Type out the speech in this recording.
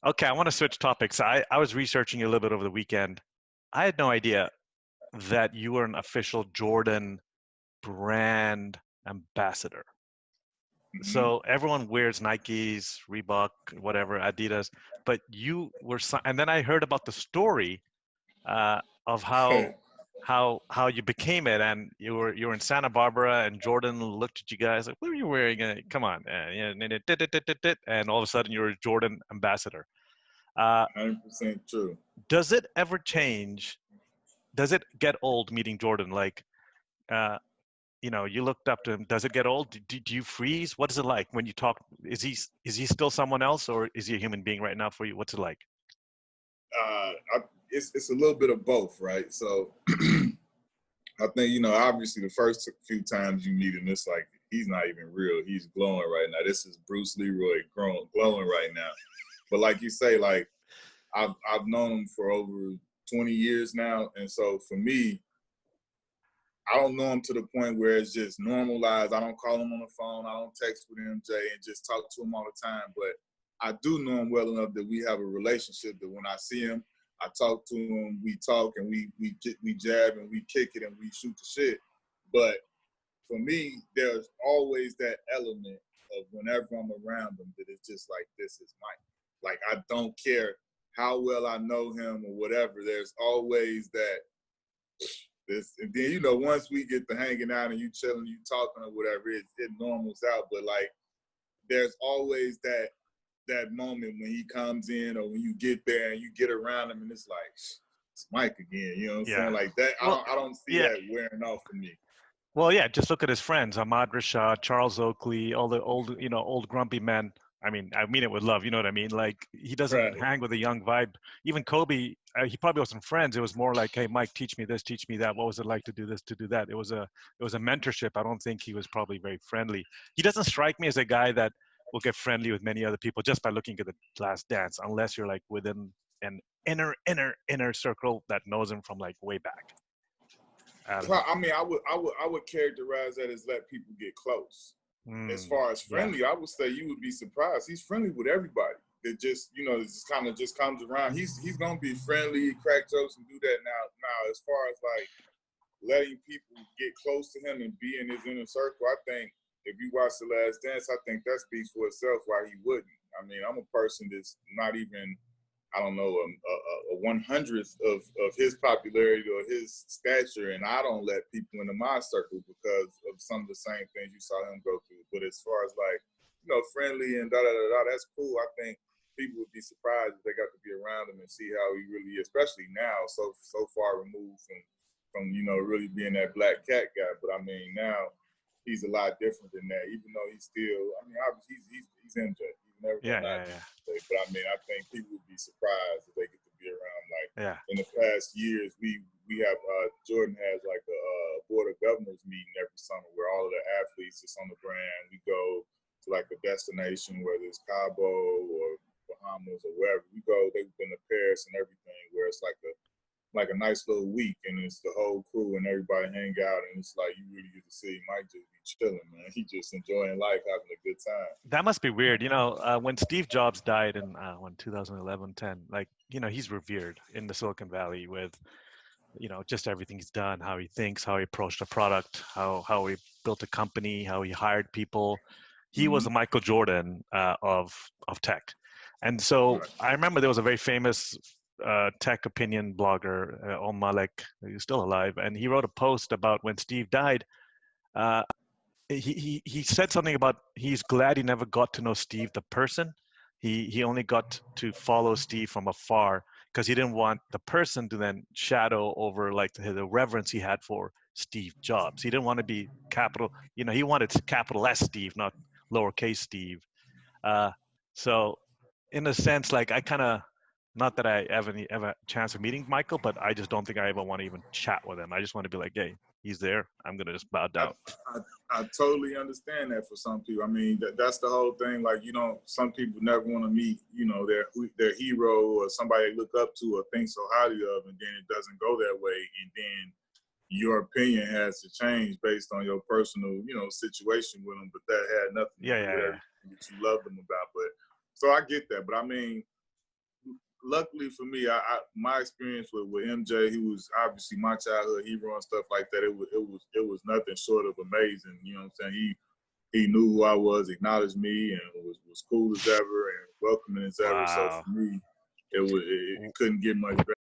Okay, I want to switch topics. I was researching you a little bit over the weekend. I had no idea that you were an official Jordan brand ambassador. Hmm. So everyone wears Nikes, Reebok, whatever, Adidas, but you were, and then I heard about the story of how you became it, and you were in Santa Barbara, and Jordan looked at you guys like, "What are you wearing? Come on!" And all of a sudden you're a Jordan ambassador. Uh, 100% true. does it ever change? Does it get old meeting Jordan? Like, uh, you looked up to him. Does it get old? Do you freeze? What is it like when you talk? Is he still someone else, or is he a human being right now for you? What's it like? It's a little bit of both, right? So I think, obviously the first few times you meet him, it's like he's not even real. He's glowing right now. This is Bruce Leroy glowing right now. But like you say, like I've known him for over 20 years now, and so for me, I don't know him to the point where it's just normalized. I don't call him on the phone. I don't text with him, Jay, and just talk to him all the time. But I do know him well enough that we have a relationship that when I see him, I talk to him, we talk, and we jab and we kick it and we shoot the shit. But for me, there's always that element of whenever I'm around him that it's just like, this is Mike. Like, I don't care how well I know him or whatever. There's always that this, and then once we get to hanging out and you chilling, you talking or whatever, it normals out. But like, there's always that moment when he comes in or when you get there and you get around him and it's like, it's Mike again. You know what I'm saying? Yeah. Like that. I Well, don't see yeah. that wearing off for me. Well, yeah, just look at his friends, Ahmad Rashad, Charles Oakley, all the old, old grumpy men. I mean it with love, you know what I mean? Like he doesn't Right. hang with a young vibe. Even Kobe, he probably wasn't friends. It was more like, hey, Mike, teach me this, teach me that. What was it like to do this, to do that? It was a mentorship. I don't think he was probably very friendly. He doesn't strike me as a guy that will get friendly with many other people just by looking at the Last Dance, unless you're like within an inner circle that knows him from like way back. I don't know. I mean, I would characterize that as let people get close. As Mm, far as yeah. friendly, I would say you would be surprised. He's friendly with everybody. That just just kind of just comes around. He's gonna be friendly, crack jokes, and do that now. As far as like letting people get close to him and be in his inner circle, I think if you watch The Last Dance, I think that speaks for itself why he wouldn't. I mean, I'm a person that's not even, I don't know, a 100th of his popularity or his stature, and I don't let people into my circle because of some of the same things you saw him go through. But as far as like, friendly and da da da da, that's cool. I think people would be surprised if they got to be around him and see how he really is, especially now, so far removed from really being that black cat guy. But I mean, now he's a lot different than that. Even though he's still, I mean, obviously he's MJ. Even everyone Yeah, not yeah, yeah, but I mean, I think people would be surprised if they get to be around. Like yeah. in the past years, we have Jordan has like a board of governors meeting every summer where all of the athletes is on the brand. We go to like a destination, whether it's Cabo or Bahamas or wherever we go. They've been to Paris and everything, where it's like a nice little week, and it's the whole crew and everybody hang out, and it's like you really get to see Mike just be chilling, man. He just enjoying life, having a good time. That must be weird. When Steve Jobs died in when 2011, 10, like, he's revered in the Silicon Valley with, just everything he's done, how he thinks, how he approached a product, how he built a company, how he hired people. He was Mm-hmm. the Michael Jordan of tech. And so Right. I remember there was a very famous tech opinion blogger, Om Malik, who's still alive, and he wrote a post about when Steve died. Uh, he said something about he's glad he never got to know Steve the person. He only got to follow Steve from afar because he didn't want the person to then shadow over like the reverence he had for Steve Jobs. He didn't want to be capital, he wanted capital S Steve, not lowercase Steve. Uh, so in a sense, like I kind of, not that I ever a chance of meeting Michael, but I just don't think I ever want to even chat with him. I just want to be like, hey, he's there. I'm gonna just bow I, down. I totally understand that for some people. I mean, that's the whole thing. Like, some people never want to meet, their hero or somebody they look up to or think so highly of, and then it doesn't go that way, and then your opinion has to change based on your personal, situation with them. But that had nothing to Yeah, do with yeah, yeah. everything that you love them about. But so I get that. But I mean, luckily for me, my experience with MJ, he was obviously my childhood hero and stuff like that. It was nothing short of amazing. You know what I'm saying? He knew who I was, acknowledged me, and was cool as ever and welcoming as ever. So Wow. for me, it couldn't get much better.